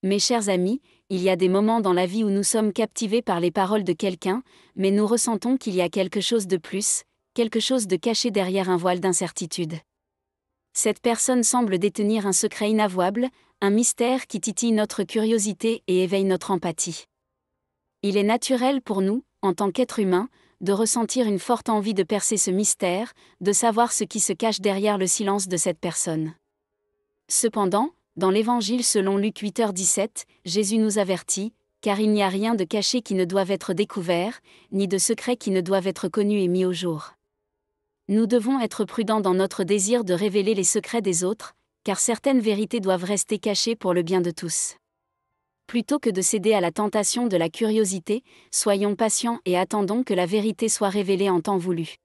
Mes chers amis, il y a des moments dans la vie où nous sommes captivés par les paroles de quelqu'un, mais nous ressentons qu'il y a quelque chose de plus, quelque chose de caché derrière un voile d'incertitude. Cette personne semble détenir un secret inavouable, un mystère qui titille notre curiosité et éveille notre empathie. Il est naturel pour nous, en tant qu'êtres humains, de ressentir une forte envie de percer ce mystère, de savoir ce qui se cache derrière le silence de cette personne. Cependant, dans l'Évangile selon Luc 8h17, Jésus nous avertit, car il n'y a rien de caché qui ne doive être découvert, ni de secret qui ne doive être connu et mis au jour. Nous devons être prudents dans notre désir de révéler les secrets des autres, car certaines vérités doivent rester cachées pour le bien de tous. Plutôt que de céder à la tentation de la curiosité, soyons patients et attendons que la vérité soit révélée en temps voulu.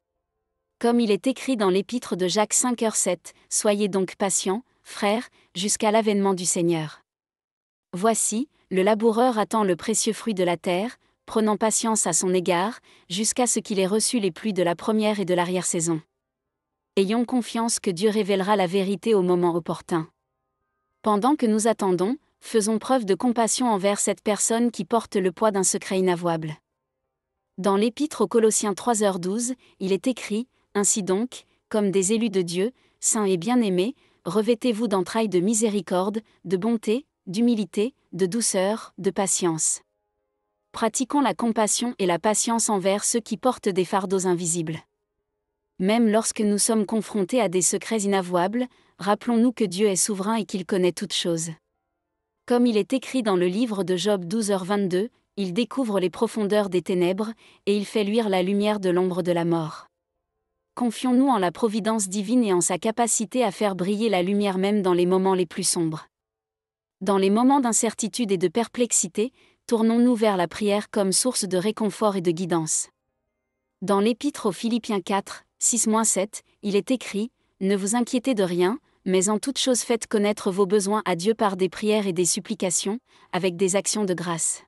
Comme il est écrit dans l'épître de Jacques 5h7, « Soyez donc patients, frères, jusqu'à l'avènement du Seigneur. Voici, le laboureur attend le précieux fruit de la terre, prenant patience à son égard, jusqu'à ce qu'il ait reçu les pluies de la première et de l'arrière-saison. Ayons confiance que Dieu révélera la vérité au moment opportun. Pendant que nous attendons, faisons preuve de compassion envers cette personne qui porte le poids d'un secret inavouable. Dans l'épître aux Colossiens 3h12, il est écrit, « Ainsi donc, comme des élus de Dieu, saints et bien-aimés, revêtez-vous d'entrailles de miséricorde, de bonté, d'humilité, de douceur, de patience. » Pratiquons la compassion et la patience envers ceux qui portent des fardeaux invisibles. Même lorsque nous sommes confrontés à des secrets inavouables, rappelons-nous que Dieu est souverain et qu'il connaît toutes choses. Comme il est écrit dans le livre de Job 12h22, il découvre les profondeurs des ténèbres, et il fait luire la lumière de l'ombre de la mort. Confions-nous en la providence divine et en sa capacité à faire briller la lumière même dans les moments les plus sombres. Dans les moments d'incertitude et de perplexité, tournons-nous vers la prière comme source de réconfort et de guidance. Dans l'épître aux Philippiens 4, 6-7, il est écrit, « Ne vous inquiétez de rien, mais en toute chose faites connaître vos besoins à Dieu par des prières et des supplications, avec des actions de grâce.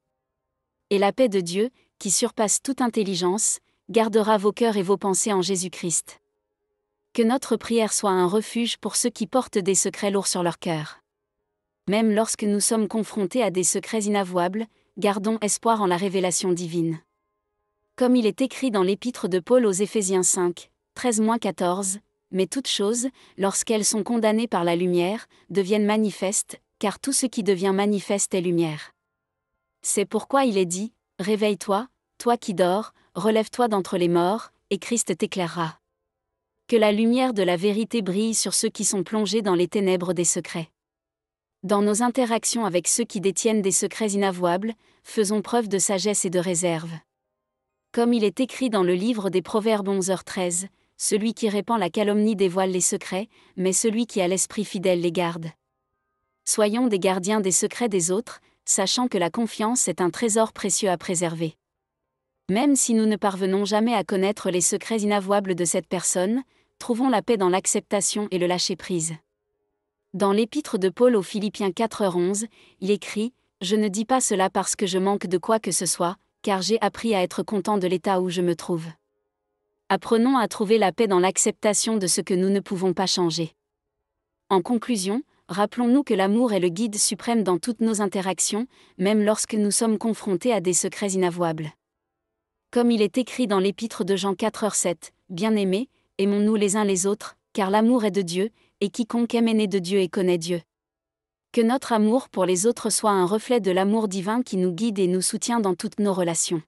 Et la paix de Dieu, qui surpasse toute intelligence, gardera vos cœurs et vos pensées en Jésus-Christ. » Que notre prière soit un refuge pour ceux qui portent des secrets lourds sur leur cœur. Même lorsque nous sommes confrontés à des secrets inavouables, gardons espoir en la révélation divine. Comme il est écrit dans l'épître de Paul aux Éphésiens 5, 13-14, « Mais toutes choses, lorsqu'elles sont condamnées par la lumière, deviennent manifestes, car tout ce qui devient manifeste est lumière. C'est pourquoi il est dit, réveille-toi, toi qui dors, relève-toi d'entre les morts, et Christ t'éclairera. » Que la lumière de la vérité brille sur ceux qui sont plongés dans les ténèbres des secrets. Dans nos interactions avec ceux qui détiennent des secrets inavouables, faisons preuve de sagesse et de réserve. Comme il est écrit dans le livre des Proverbes 11h13, « Celui qui répand la calomnie dévoile les secrets, mais celui qui a l'esprit fidèle les garde. » Soyons des gardiens des secrets des autres, sachant que la confiance est un trésor précieux à préserver. Même si nous ne parvenons jamais à connaître les secrets inavouables de cette personne, trouvons la paix dans l'acceptation et le lâcher-prise. Dans l'épître de Paul aux Philippiens 4h11, il écrit, « Je ne dis pas cela parce que je manque de quoi que ce soit, car j'ai appris à être content de l'état où je me trouve. » Apprenons à trouver la paix dans l'acceptation de ce que nous ne pouvons pas changer. En conclusion, rappelons-nous que l'amour est le guide suprême dans toutes nos interactions, même lorsque nous sommes confrontés à des secrets inavouables. Comme il est écrit dans l'épître de Jean 4h7, « Bien-aimés, aimons-nous les uns les autres, car l'amour est de Dieu, et quiconque aime est né de Dieu et connaît Dieu. » Que notre amour pour les autres soit un reflet de l'amour divin qui nous guide et nous soutient dans toutes nos relations.